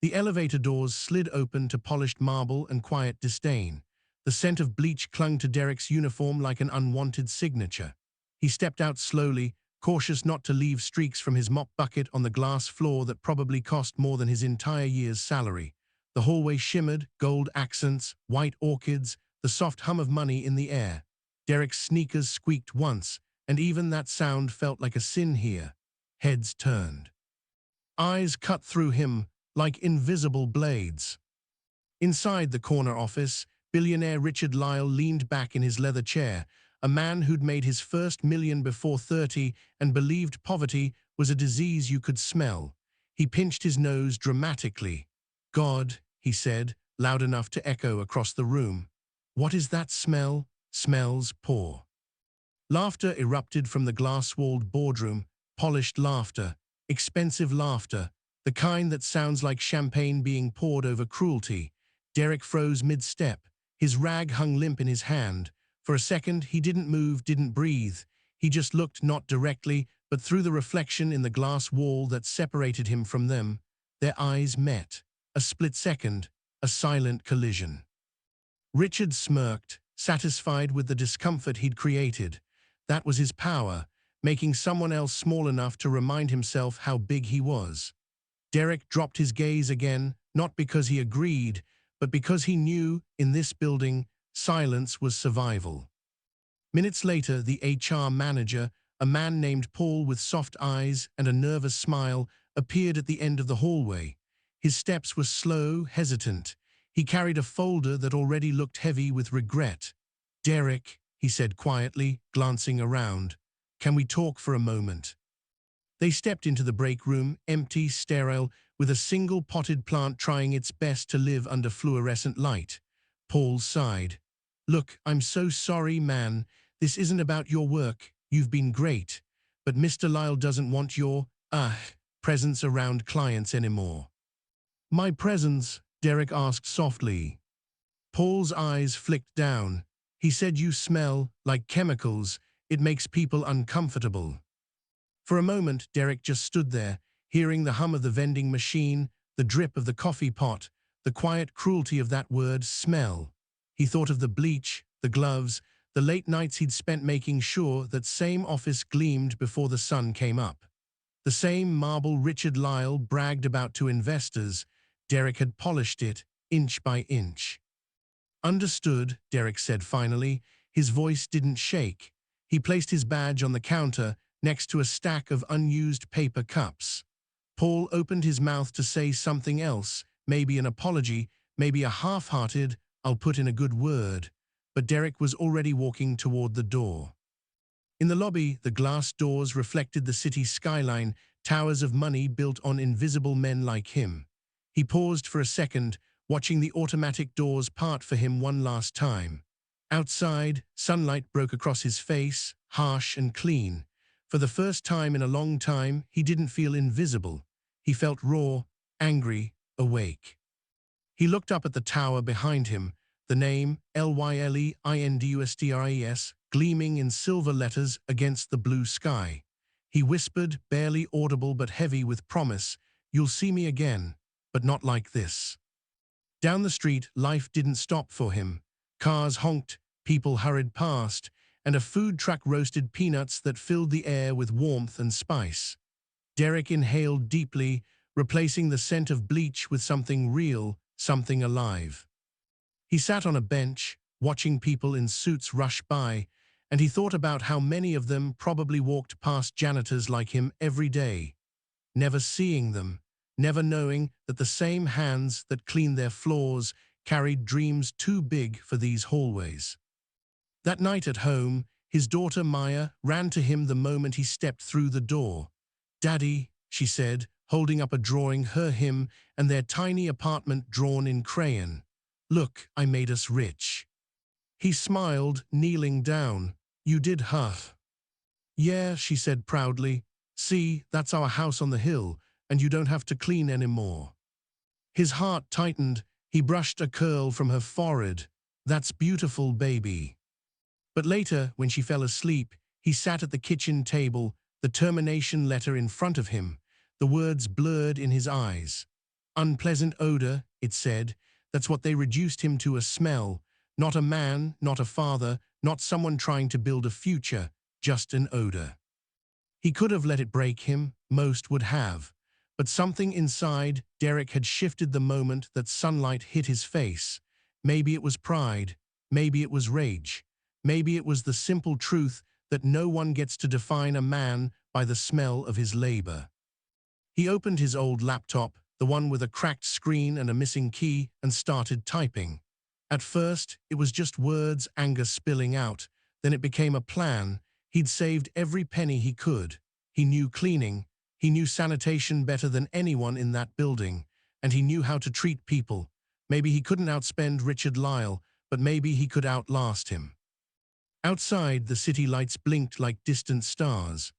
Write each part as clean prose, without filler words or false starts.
The elevator doors slid open to polished marble and quiet disdain. The scent of bleach clung to Derrick's uniform like an unwanted signature. He stepped out slowly, cautious not to leave streaks from his mop bucket on the glass floor that probably cost more than his entire year's salary. The hallway shimmered, gold accents, white orchids, the soft hum of money in the air. Derrick's sneakers squeaked once, and even that sound felt like a sin here. Heads turned. Eyes cut through him like invisible blades. Inside the corner office, billionaire Richard Lyle leaned back in his leather chair, a man who'd made his first million before 30 and believed poverty was a disease you could smell. He pinched his nose dramatically. "God," he said, loud enough to echo across the room. "What is that smell? Smells poor." Laughter erupted from the glass-walled boardroom, polished laughter, expensive laughter, the kind that sounds like champagne being poured over cruelty. Derrick froze mid-step. His rag hung limp in his hand. For a second, he didn't move, didn't breathe. He just looked not directly, but through the reflection in the glass wall that separated him from them. Their eyes met. A split second, a silent collision. Richard smirked, satisfied with the discomfort he'd created. That was his power, making someone else small enough to remind himself how big he was. Derrick dropped his gaze again, not because he agreed, but because he knew, in this building, silence was survival. Minutes later, the HR manager, a man named Paul with soft eyes and a nervous smile, appeared at the end of the hallway. His steps were slow, hesitant. He carried a folder that already looked heavy with regret. "Derrick," he said quietly, glancing around, "can we talk for a moment?" They stepped into the break room, empty, sterile, with a single potted plant trying its best to live under fluorescent light. Paul sighed. "Look, I'm so sorry, man. This isn't about your work. You've been great. But Mr. Lyle doesn't want your, presence around clients anymore." "My presence?" Derrick asked softly. Paul's eyes flicked down. "He said you smell like chemicals. It makes people uncomfortable." For a moment, Derrick just stood there, hearing the hum of the vending machine, the drip of the coffee pot, the quiet cruelty of that word, smell. He thought of the bleach, the gloves, the late nights he'd spent making sure that same office gleamed before the sun came up. The same marble Richard Lyle bragged about to investors. Derrick had polished it, inch by inch. "Understood," Derrick said finally. His voice didn't shake. He placed his badge on the counter, next to a stack of unused paper cups. Paul opened his mouth to say something else, maybe an apology, maybe a half-hearted, "I'll put in a good word," but Derrick was already walking toward the door. In the lobby, the glass doors reflected the city's skyline, towers of money built on invisible men like him. He paused for a second, watching the automatic doors part for him one last time. Outside, sunlight broke across his face, harsh and clean. For the first time in a long time, he didn't feel invisible. He felt raw, angry, awake. He looked up at the tower behind him, the name LYLEINDUSTRIES gleaming in silver letters against the blue sky. He whispered, barely audible but heavy with promise, "You'll see me again, but not like this." Down the street, life didn't stop for him. Cars honked, people hurried past, and a food truck roasted peanuts that filled the air with warmth and spice. Derrick inhaled deeply, replacing the scent of bleach with something real, something alive. He sat on a bench, watching people in suits rush by, and he thought about how many of them probably walked past janitors like him every day, never seeing them, never knowing that the same hands that cleaned their floors carried dreams too big for these hallways. That night at home, his daughter Maya ran to him the moment he stepped through the door. "Daddy," she said, holding up a drawing, him and their tiny apartment drawn in crayon. "Look, I made us rich." He smiled, kneeling down. "You did, huh?" "Yeah," she said proudly. "See, that's our house on the hill, and you don't have to clean anymore." His heart tightened. He brushed a curl from her forehead. "That's beautiful, baby." But later, when she fell asleep, he sat at the kitchen table, the termination letter in front of him, the words blurred in his eyes. Unpleasant odor, it said. That's what they reduced him to, a smell. Not a man, not a father, not someone trying to build a future, just an odor. He could have let it break him, most would have. But something inside Derrick had shifted the moment that sunlight hit his face. Maybe it was pride, maybe it was rage, maybe it was the simple truth that no one gets to define a man by the smell of his labor. He opened his old laptop, the one with a cracked screen and a missing key, and started typing. At first, it was just words, anger spilling out. Then it became a plan. He'd saved every penny he could. He knew cleaning. He knew sanitation better than anyone in that building. And he knew how to treat people. Maybe he couldn't outspend Richard Lyle, but maybe he could outlast him. Outside, the city lights blinked like distant stars.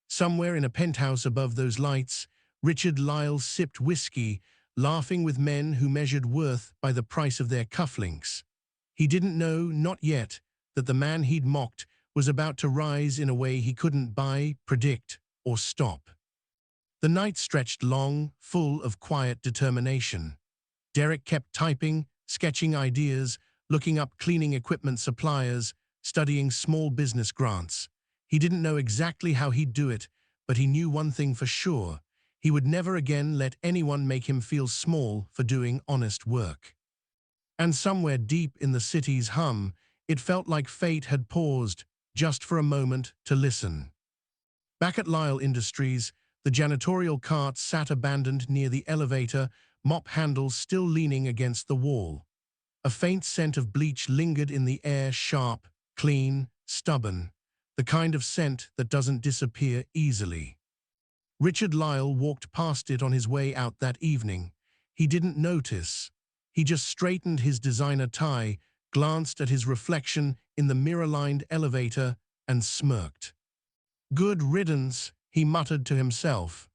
Somewhere in a penthouse above those lights, Richard Lyle sipped whiskey, laughing with men who measured worth by the price of their cufflinks. He didn't know, not yet, that the man he'd mocked was about to rise in a way he couldn't buy, predict, or stop. The night stretched long, full of quiet determination. Derrick kept typing, sketching ideas, looking up cleaning equipment suppliers, studying small business grants. He didn't know exactly how he'd do it, but he knew one thing for sure. He would never again let anyone make him feel small for doing honest work. And somewhere deep in the city's hum, it felt like fate had paused, just for a moment, to listen. Back at Lyle Industries, the janitorial cart sat abandoned near the elevator, mop handles still leaning against the wall. A faint scent of bleach lingered in the air, sharp, clean, stubborn, the kind of scent that doesn't disappear easily. Richard Lyle walked past it on his way out that evening. He didn't notice. He just straightened his designer tie, glanced at his reflection in the mirror-lined elevator, and smirked. "Good riddance," he muttered to himself.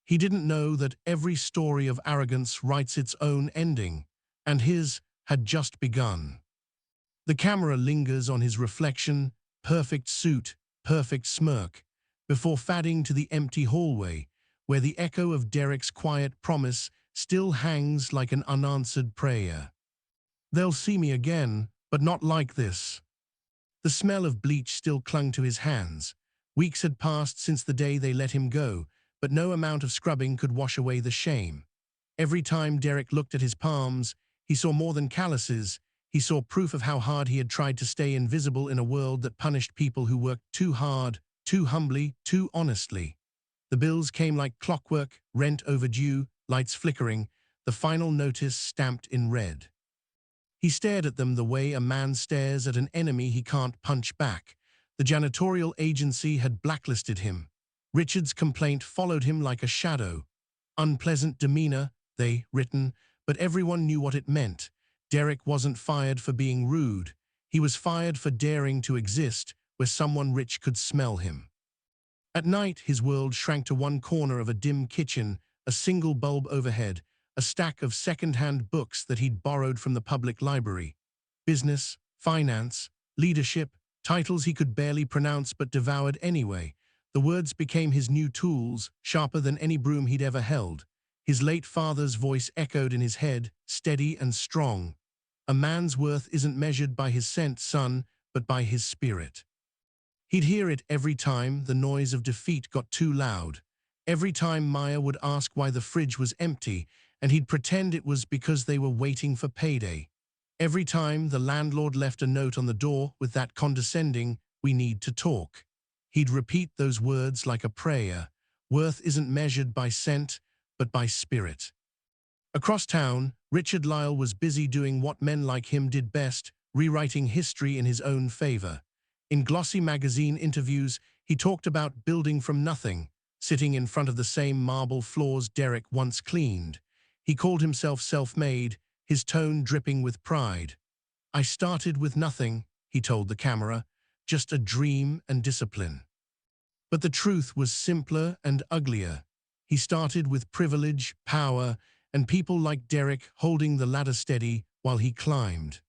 He didn't know that every story of arrogance writes its own ending, and his had just begun. The camera lingers on his reflection, perfect suit, perfect smirk, before fading to the empty hallway, where the echo of Derrick's quiet promise still hangs like an unanswered prayer. "They'll see me again, but not like this." The smell of bleach still clung to his hands. Weeks had passed since the day they let him go, but no amount of scrubbing could wash away the shame. Every time Derrick looked at his palms, he saw more than calluses. He saw proof of how hard he had tried to stay invisible in a world that punished people who worked too hard, too humbly, too honestly. The bills came like clockwork, rent overdue, lights flickering, the final notice stamped in red. He stared at them the way a man stares at an enemy he can't punch back. The janitorial agency had blacklisted him. Richard's complaint followed him like a shadow. Unpleasant demeanor, they written, but everyone knew what it meant. Derrick wasn't fired for being rude. He was fired for daring to exist where someone rich could smell him. At night, his world shrank to one corner of a dim kitchen, a single bulb overhead, a stack of second-hand books that he'd borrowed from the public library. Business, finance, leadership, titles he could barely pronounce but devoured anyway. The words became his new tools, sharper than any broom he'd ever held. His late father's voice echoed in his head, steady and strong. "A man's worth isn't measured by his scent, son, but by his spirit." He'd hear it every time the noise of defeat got too loud. Every time Maya would ask why the fridge was empty, and he'd pretend it was because they were waiting for payday. Every time the landlord left a note on the door with that condescending, "We need to talk." He'd repeat those words like a prayer. Worth isn't measured by scent, but by spirit. Across town, Richard Lyle was busy doing what men like him did best, rewriting history in his own favor. In glossy magazine interviews, he talked about building from nothing, sitting in front of the same marble floors Derrick once cleaned. He called himself self-made, his tone dripping with pride. "I started with nothing," he told the camera, "just a dream and discipline." But the truth was simpler and uglier. He started with privilege, power, and people like Derrick holding the ladder steady while he climbed.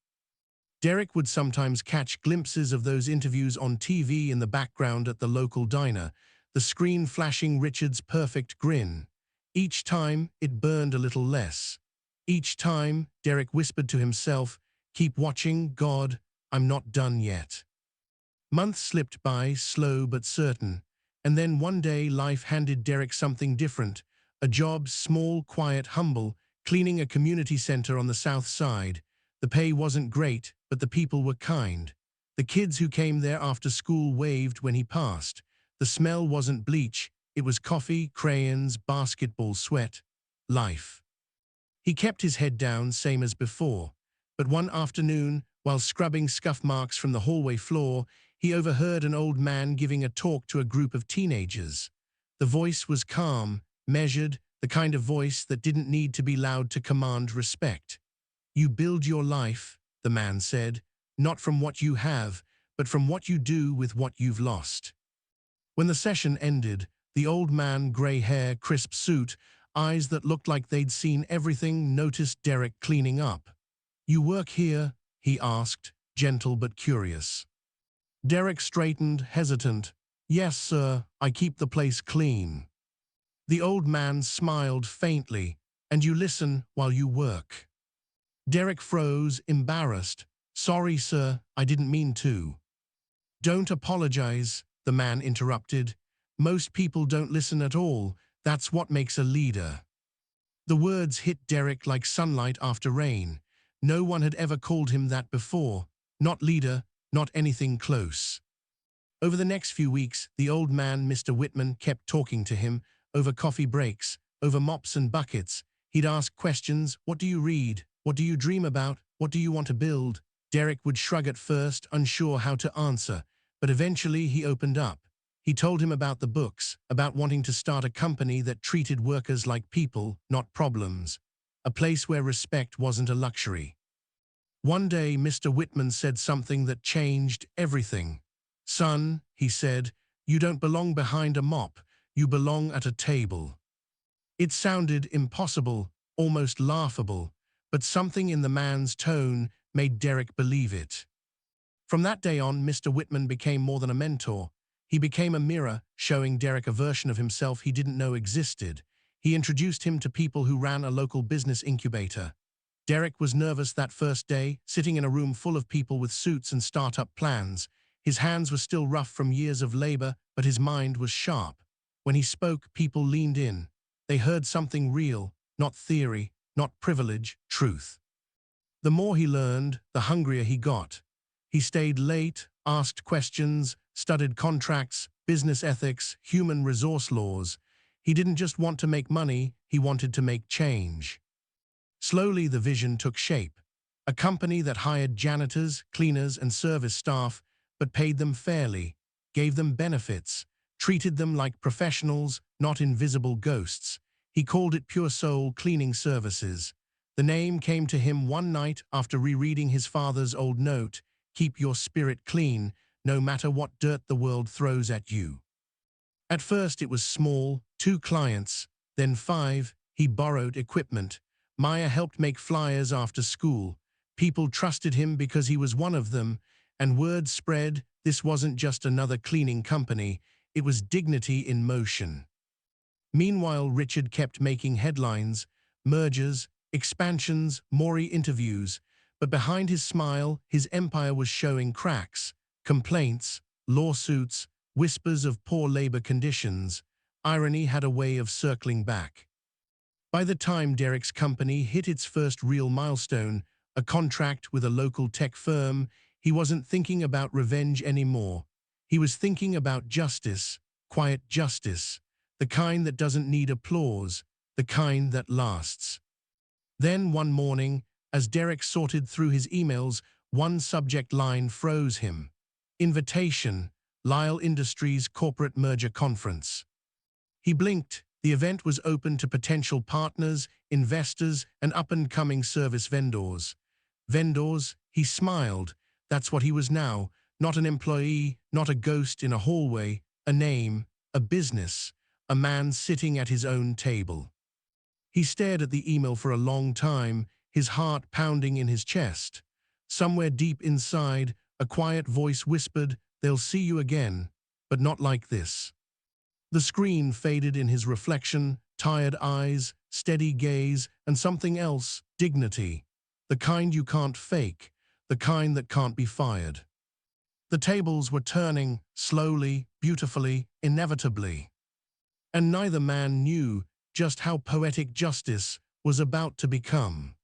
Derrick would sometimes catch glimpses of those interviews on TV in the background at the local diner, the screen flashing Richard's perfect grin. Each time, it burned a little less. Each time, Derrick whispered to himself, "Keep watching, God, I'm not done yet." Months slipped by, slow but certain, and then one day life handed Derrick something different. A job, small, quiet, humble, cleaning a community center on the south side. The pay wasn't great, but the people were kind. The kids who came there after school waved when he passed. The smell wasn't bleach, it was coffee, crayons, basketball sweat. Life. He kept his head down, same as before. But one afternoon, while scrubbing scuff marks from the hallway floor, he overheard an old man giving a talk to a group of teenagers. The voice was calm, measured, the kind of voice that didn't need to be loud to command respect. "You build your life," the man said, "not from what you have, but from what you do with what you've lost." When the session ended, the old man, gray hair, crisp suit, eyes that looked like they'd seen everything, noticed Derrick cleaning up. "You work here?" he asked, gentle but curious. Derrick straightened, hesitant. "Yes, sir, I keep the place clean." The old man smiled faintly. "And you listen while you work?" Derrick froze, embarrassed. "Sorry, sir, I didn't mean to." "Don't apologize," the man interrupted. "Most people don't listen at all. That's what makes a leader." The words hit Derrick like sunlight after rain. No one had ever called him that before. Not leader, not anything close. Over the next few weeks, the old man, Mr. Whitman, kept talking to him, over coffee breaks, over mops and buckets. He'd ask questions. "What do you read? What do you dream about? What do you want to build?" Derrick would shrug at first, unsure how to answer, but eventually he opened up. He told him about the books, about wanting to start a company that treated workers like people, not problems. A place where respect wasn't a luxury. One day, Mr. Whitman said something that changed everything. "Son," he said, "you don't belong behind a mop, you belong at a table." It sounded impossible, almost laughable, but something in the man's tone made Derrick believe it. From that day on, Mr. Whitman became more than a mentor. He became a mirror, showing Derrick a version of himself he didn't know existed. He introduced him to people who ran a local business incubator. Derrick was nervous that first day, sitting in a room full of people with suits and startup plans. His hands were still rough from years of labor, but his mind was sharp. When he spoke, people leaned in. They heard something real, not theory, not privilege, truth. The more he learned, the hungrier he got. He stayed late, asked questions, studied contracts, business ethics, human resource laws. He didn't just want to make money, he wanted to make change. Slowly, the vision took shape. A company that hired janitors, cleaners, and service staff, but paid them fairly, gave them benefits, treated them like professionals, not invisible ghosts. He called it Pure Soul Cleaning Services. The name came to him one night after rereading his father's old note, "Keep your spirit clean, no matter what dirt the world throws at you." At first it was small, 2 clients, then 5. He borrowed equipment. Maya helped make flyers after school. People trusted him because he was one of them, and word spread. This wasn't just another cleaning company, it was dignity in motion. Meanwhile, Richard kept making headlines, mergers, expansions, more interviews, but behind his smile, his empire was showing cracks, complaints, lawsuits, whispers of poor labor conditions. Irony had a way of circling back. By the time Derrick's company hit its first real milestone, a contract with a local tech firm, he wasn't thinking about revenge anymore. He was thinking about justice, quiet justice, the kind that doesn't need applause, the kind that lasts. Then one morning, as Derrick sorted through his emails, one subject line froze him. Invitation, Lyle Industries Corporate Merger Conference. He blinked. The event was open to potential partners, investors, and up-and-coming service vendors. Vendors, he smiled. That's what he was now, not an employee, not a ghost in a hallway, a name, a business, a man sitting at his own table. He stared at the email for a long time, his heart pounding in his chest. Somewhere deep inside, a quiet voice whispered, "They'll see you again, but not like this." The screen faded in his reflection, tired eyes, steady gaze, and something else, dignity. The kind you can't fake, the kind that can't be fired. The tables were turning, slowly, beautifully, inevitably. And neither man knew just how poetic justice was about to become.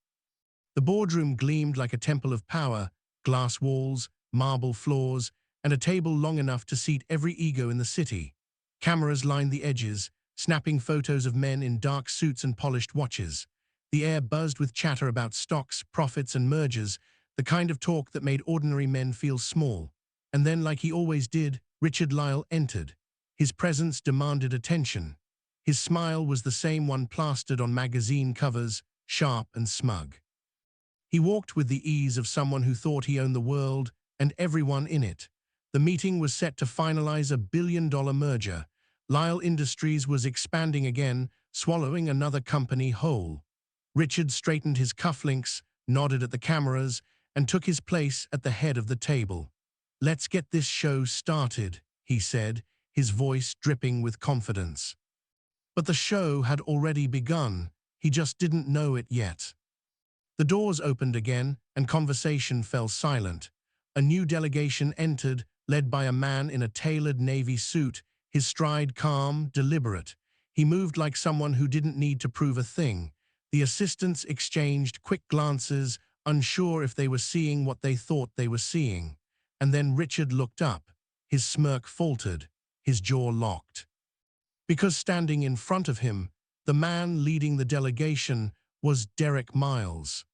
The boardroom gleamed like a temple of power, glass walls, marble floors, and a table long enough to seat every ego in the city. Cameras lined the edges, snapping photos of men in dark suits and polished watches. The air buzzed with chatter about stocks, profits, and mergers, the kind of talk that made ordinary men feel small. And then, like he always did, Richard Lyle entered. His presence demanded attention. His smile was the same one plastered on magazine covers, sharp and smug. He walked with the ease of someone who thought he owned the world and everyone in it. The meeting was set to finalize a billion-dollar merger. Lyle Industries was expanding again, swallowing another company whole. Richard straightened his cufflinks, nodded at the cameras, and took his place at the head of the table. "Let's get this show started," he said, his voice dripping with confidence. But the show had already begun. He just didn't know it yet. The doors opened again, and conversation fell silent. A new delegation entered, led by a man in a tailored navy suit, his stride calm, deliberate. He moved like someone who didn't need to prove a thing. The assistants exchanged quick glances, unsure if they were seeing what they thought they were seeing. And then Richard looked up. His smirk faltered, his jaw locked. Because standing in front of him, the man leading the delegation, was Derrick Miles.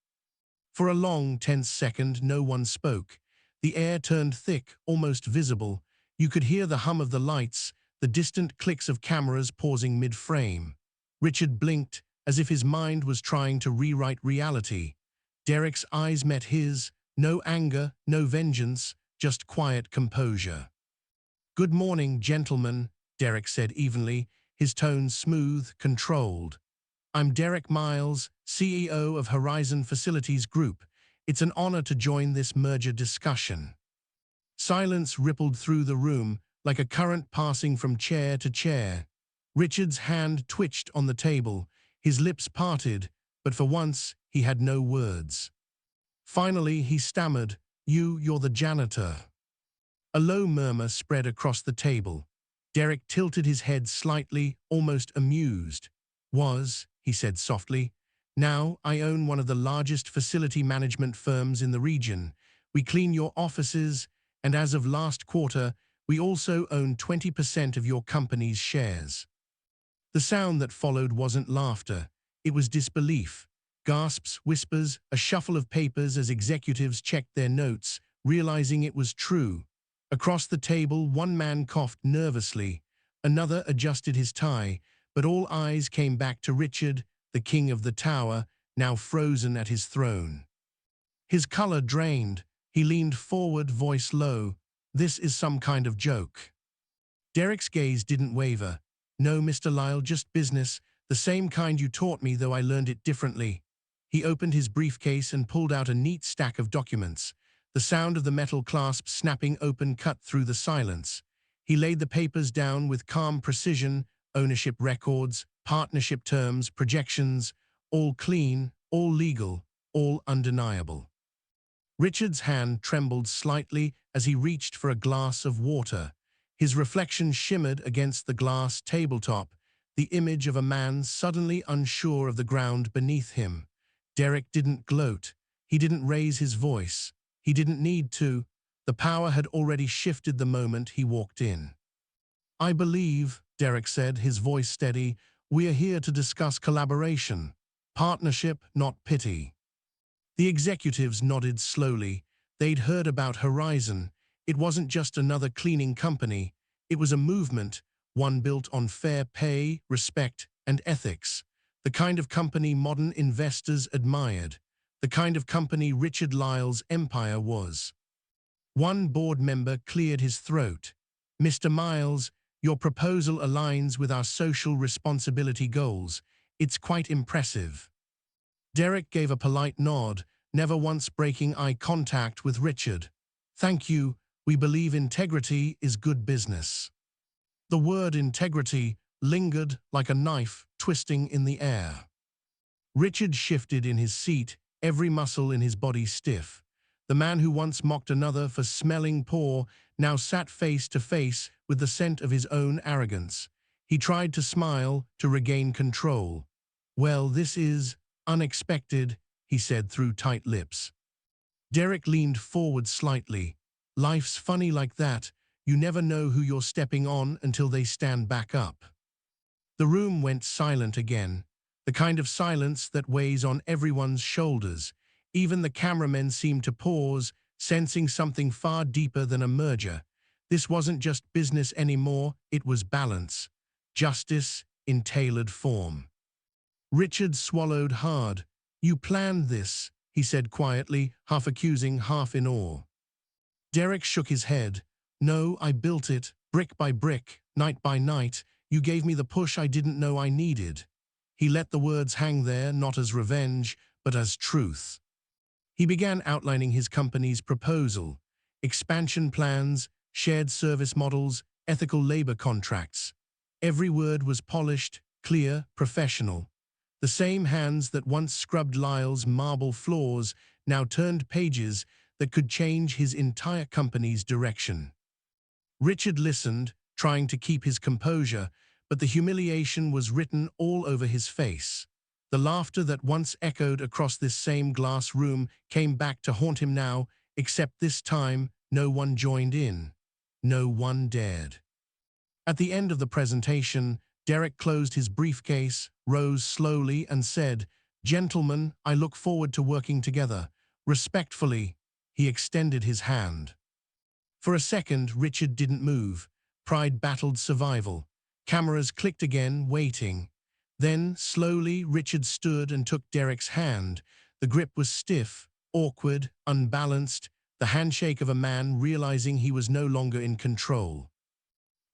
For a long, tense second, no one spoke. The air turned thick, almost visible. You could hear the hum of the lights, the distant clicks of cameras pausing mid-frame. Richard blinked, as if his mind was trying to rewrite reality. Derrick's eyes met his, no anger, no vengeance, just quiet composure. "Good morning, gentlemen," Derrick said evenly, his tone smooth, controlled. "I'm Derrick Miles, CEO of Horizon Facilities Group. It's an honor to join this merger discussion." Silence rippled through the room, like a current passing from chair to chair. Richard's hand twitched on the table, his lips parted, but for once he had no words. Finally he stammered, You're the janitor." A low murmur spread across the table. Derrick tilted his head slightly, almost amused. He said softly. "Now I own one of the largest facility management firms in the region. We clean your offices, and as of last quarter, we also own 20% of your company's shares." The sound that followed wasn't laughter. It was disbelief. Gasps, whispers, a shuffle of papers as executives checked their notes, realizing it was true. Across the table, one man coughed nervously. Another adjusted his tie, but all eyes came back to Richard, the king of the tower, now frozen at his throne. His color drained. He leaned forward, voice low. "This is some kind of joke." Derrick's gaze didn't waver. "No, Mr. Lyle, just business, the same kind you taught me, though I learned it differently." He opened his briefcase and pulled out a neat stack of documents. The sound of the metal clasp snapping open cut through the silence. He laid the papers down with calm precision, ownership records, partnership terms, projections, all clean, all legal, all undeniable. Richard's hand trembled slightly as he reached for a glass of water. His reflection shimmered against the glass tabletop, the image of a man suddenly unsure of the ground beneath him. Derrick didn't gloat. He didn't raise his voice. He didn't need to. The power had already shifted the moment he walked in. "I believe," Derrick said, his voice steady, "we're here to discuss collaboration. Partnership, not pity." The executives nodded slowly. They'd heard about Horizon. It wasn't just another cleaning company. It was a movement, one built on fair pay, respect, and ethics. The kind of company modern investors admired. The kind of company Richard Lyle's empire was. One board member cleared his throat. "Mr. Miles, your proposal aligns with our social responsibility goals. It's quite impressive." Derrick gave a polite nod, never once breaking eye contact with Richard. "Thank you. We believe integrity is good business." The word integrity lingered like a knife twisting in the air. Richard shifted in his seat, every muscle in his body stiff. The man who once mocked another for smelling poor now sat face to face with the scent of his own arrogance. He tried to smile, to regain control. "Well, this is unexpected," he said through tight lips. Derrick leaned forward slightly. "Life's funny like that. You never know who you're stepping on until they stand back up." The room went silent again, the kind of silence that weighs on everyone's shoulders. Even the cameramen seemed to pause, sensing something far deeper than a merger. This wasn't just business anymore, it was balance. Justice in tailored form. Richard swallowed hard. "You planned this," he said quietly, half accusing, half in awe. Derrick shook his head. "No, I built it, brick by brick, night by night. You gave me the push I didn't know I needed." He let the words hang there, not as revenge, but as truth. He began outlining his company's proposal: expansion plans, shared service models, ethical labor contracts. Every word was polished, clear, professional. The same hands that once scrubbed Lyle's marble floors now turned pages that could change his entire company's direction. Richard listened, trying to keep his composure, but the humiliation was written all over his face. The laughter that once echoed across this same glass room came back to haunt him now, except this time no one joined in. No one dared. At the end of the presentation, Derrick closed his briefcase, rose slowly, and said, "Gentlemen, I look forward to working together." Respectfully, he extended his hand. For a second, Richard didn't move. Pride battled survival. Cameras clicked again, waiting. Then, slowly, Richard stood and took Derrick's hand. The grip was stiff, awkward, unbalanced, the handshake of a man realizing he was no longer in control.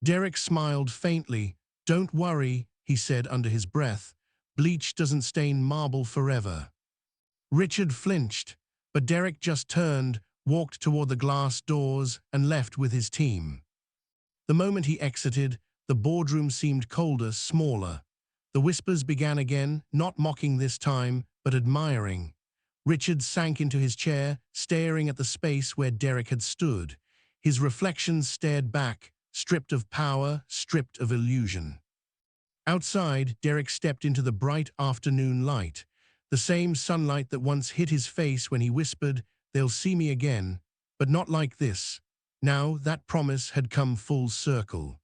Derrick smiled faintly. "Don't worry," he said under his breath. "Bleach doesn't stain marble forever." Richard flinched, but Derrick just turned, walked toward the glass doors, and left with his team. The moment he exited, the boardroom seemed colder, smaller. The whispers began again, not mocking this time, but admiring. Richard sank into his chair, staring at the space where Derrick had stood. His reflections stared back, stripped of power, stripped of illusion. Outside, Derrick stepped into the bright afternoon light, the same sunlight that once hit his face when he whispered, "They'll see me again, but not like this." Now that promise had come full circle.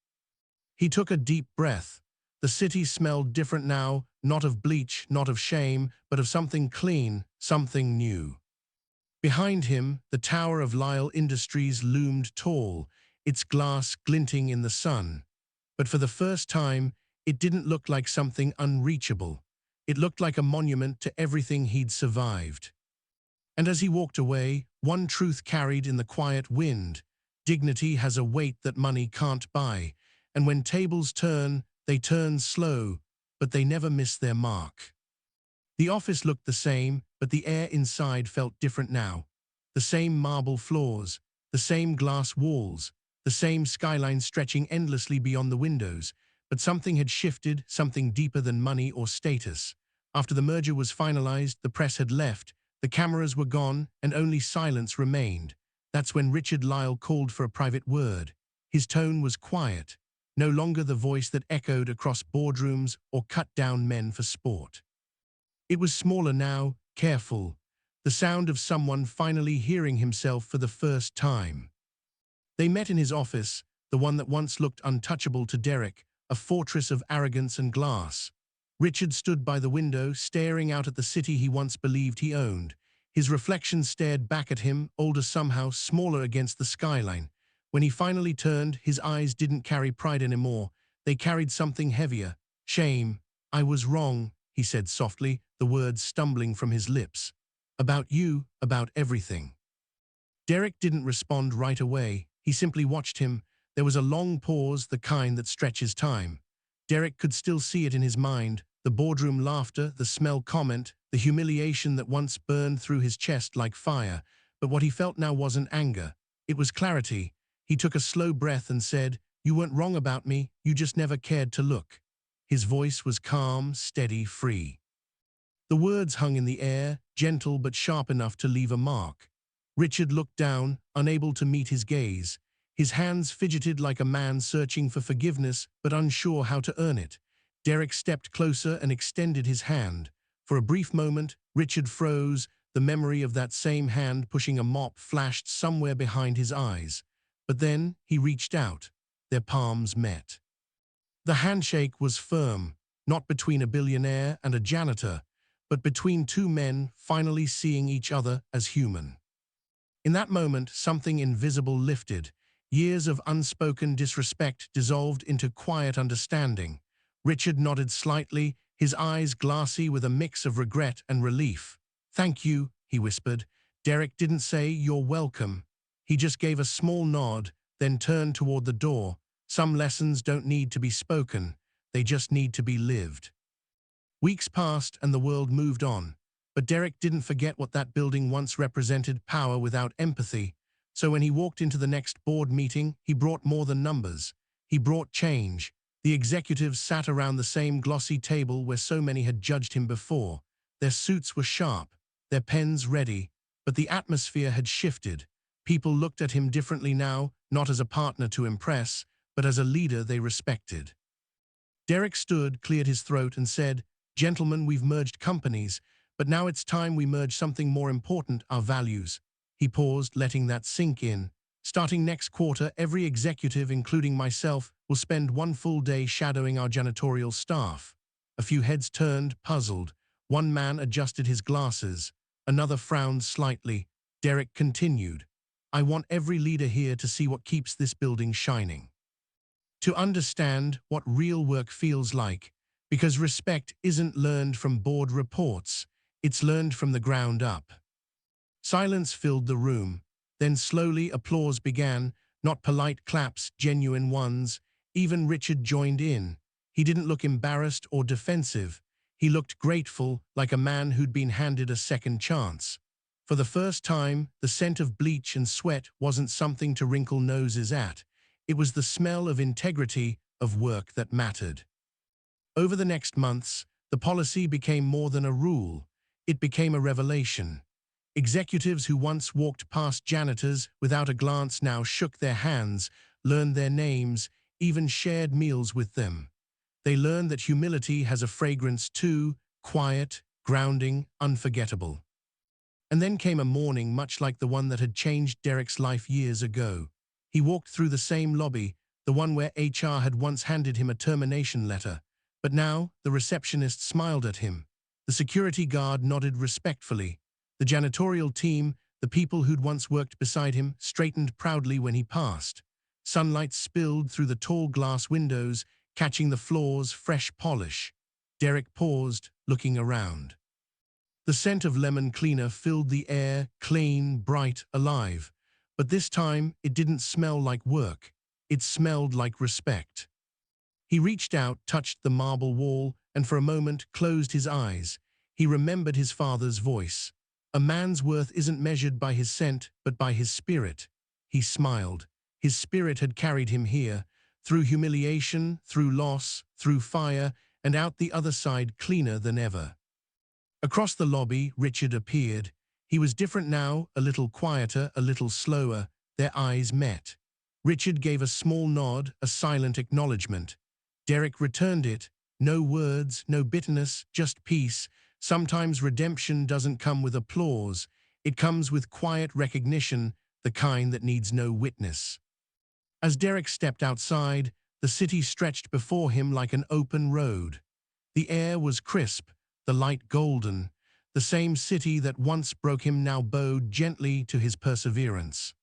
He took a deep breath. The city smelled different now, not of bleach, not of shame, but of something clean, something new. Behind him, the tower of Lyle Industries loomed tall, its glass glinting in the sun. But for the first time, it didn't look like something unreachable. It looked like a monument to everything he'd survived. And as he walked away, one truth carried in the quiet wind: dignity has a weight that money can't buy, and when tables turn, they turn slow, but they never miss their mark. The office looked the same, but the air inside felt different now. The same marble floors, the same glass walls, the same skyline stretching endlessly beyond the windows, but something had shifted, something deeper than money or status. After the merger was finalized, the press had left, the cameras were gone, and only silence remained. That's when Richard Lyle called for a private word. His tone was quiet, no longer the voice that echoed across boardrooms or cut down men for sport. It was smaller now, careful, the sound of someone finally hearing himself for the first time. They met in his office, the one that once looked untouchable to Derrick, a fortress of arrogance and glass. Richard stood by the window, staring out at the city he once believed he owned. His reflection stared back at him, older somehow, smaller against the skyline. When he finally turned, his eyes didn't carry pride anymore. They carried something heavier: shame. "I was wrong," he said softly, the words stumbling from his lips. "About you, about everything." Derrick didn't respond right away. He simply watched him. There was a long pause, the kind that stretches time. Derrick could still see it in his mind: the boardroom laughter, the smell comment, the humiliation that once burned through his chest like fire. But what he felt now wasn't anger. It was clarity. He took a slow breath and said, "You weren't wrong about me, you just never cared to look." His voice was calm, steady, free. The words hung in the air, gentle but sharp enough to leave a mark. Richard looked down, unable to meet his gaze. His hands fidgeted like a man searching for forgiveness but unsure how to earn it. Derrick stepped closer and extended his hand. For a brief moment, Richard froze. The memory of that same hand pushing a mop flashed somewhere behind his eyes. But then he reached out. Their palms met. The handshake was firm, not between a billionaire and a janitor, but between two men finally seeing each other as human. In that moment, something invisible lifted. Years of unspoken disrespect dissolved into quiet understanding. Richard nodded slightly, his eyes glassy with a mix of regret and relief. "Thank you," he whispered. Derrick didn't say, "You're welcome." He just gave a small nod, then turned toward the door. Some lessons don't need to be spoken, they just need to be lived. Weeks passed and the world moved on. But Derrick didn't forget what that building once represented: power without empathy. So when he walked into the next board meeting, he brought more than numbers. He brought change. The executives sat around the same glossy table where so many had judged him before. Their suits were sharp, their pens ready, but the atmosphere had shifted. People looked at him differently now, not as a partner to impress, but as a leader they respected. Derrick stood, cleared his throat, and said, "Gentlemen, we've merged companies, but now it's time we merge something more important, our values." He paused, letting that sink in. "Starting next quarter, every executive, including myself, will spend one full day shadowing our janitorial staff." A few heads turned, puzzled. One man adjusted his glasses. Another frowned slightly. Derrick continued, "I want every leader here to see what keeps this building shining. To understand what real work feels like, because respect isn't learned from board reports, it's learned from the ground up." Silence filled the room. Then slowly applause began, not polite claps, genuine ones. Even Richard joined in. He didn't look embarrassed or defensive. He looked grateful, like a man who'd been handed a second chance. For the first time, the scent of bleach and sweat wasn't something to wrinkle noses at. It was the smell of integrity, of work that mattered. Over the next months, the policy became more than a rule. It became a revelation. Executives who once walked past janitors without a glance now shook their hands, learned their names, even shared meals with them. They learned that humility has a fragrance too, quiet, grounding, unforgettable. And then came a morning much like the one that had changed Derrick's life years ago. He walked through the same lobby, the one where HR had once handed him a termination letter. But now, the receptionist smiled at him. The security guard nodded respectfully. The janitorial team, the people who'd once worked beside him, straightened proudly when he passed. Sunlight spilled through the tall glass windows, catching the floor's fresh polish. Derrick paused, looking around. The scent of lemon cleaner filled the air, clean, bright, alive. But this time, it didn't smell like work. It smelled like respect. He reached out, touched the marble wall, and for a moment closed his eyes. He remembered his father's voice. "A man's worth isn't measured by his scent, but by his spirit." He smiled. His spirit had carried him here, through humiliation, through loss, through fire, and out the other side cleaner than ever. Across the lobby, Richard appeared. He was different now, a little quieter, a little slower. Their eyes met. Richard gave a small nod, a silent acknowledgement. Derrick returned it. No words, no bitterness, just peace. Sometimes redemption doesn't come with applause. It comes with quiet recognition, the kind that needs no witness. As Derrick stepped outside, the city stretched before him like an open road. The air was crisp, the light golden. The same city that once broke him now bowed gently to his perseverance.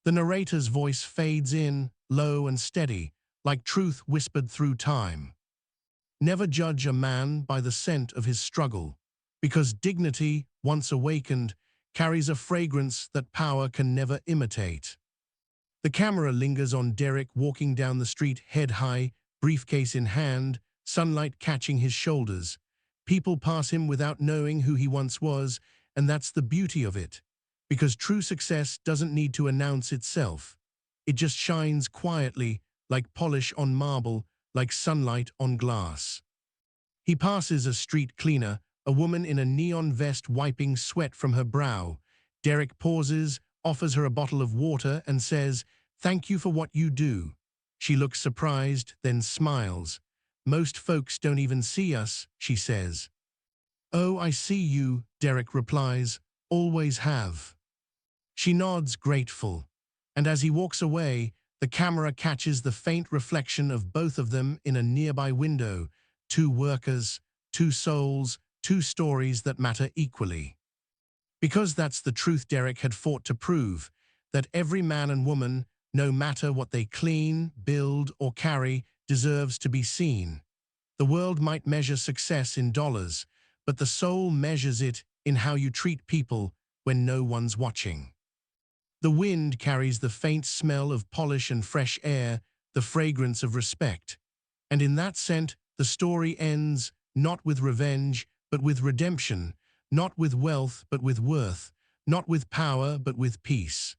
The narrator's voice fades in, low and steady, like truth whispered through time. Never judge a man by the scent of his struggle, because dignity, once awakened, carries a fragrance that power can never imitate. The camera lingers on Derrick walking down the street head high, briefcase in hand, sunlight catching his shoulders. People pass him without knowing who he once was, and that's the beauty of it. Because true success doesn't need to announce itself. It just shines quietly, like polish on marble, like sunlight on glass. He passes a street cleaner, a woman in a neon vest wiping sweat from her brow. Derrick pauses, offers her a bottle of water, and says, "Thank you for what you do." She looks surprised, then smiles. "Most folks don't even see us," she says. "Oh, I see you," Derrick replies. "Always have." She nods, grateful. And as he walks away, the camera catches the faint reflection of both of them in a nearby window. Two workers, two souls, two stories that matter equally. Because that's the truth Derrick had fought to prove, that every man and woman, no matter what they clean, build, or carry, deserves to be seen. The world might measure success in dollars, but the soul measures it in how you treat people when no one's watching. The wind carries the faint smell of polish and fresh air, the fragrance of respect. And in that scent, the story ends, not with revenge, but with redemption, not with wealth, but with worth, not with power, but with peace.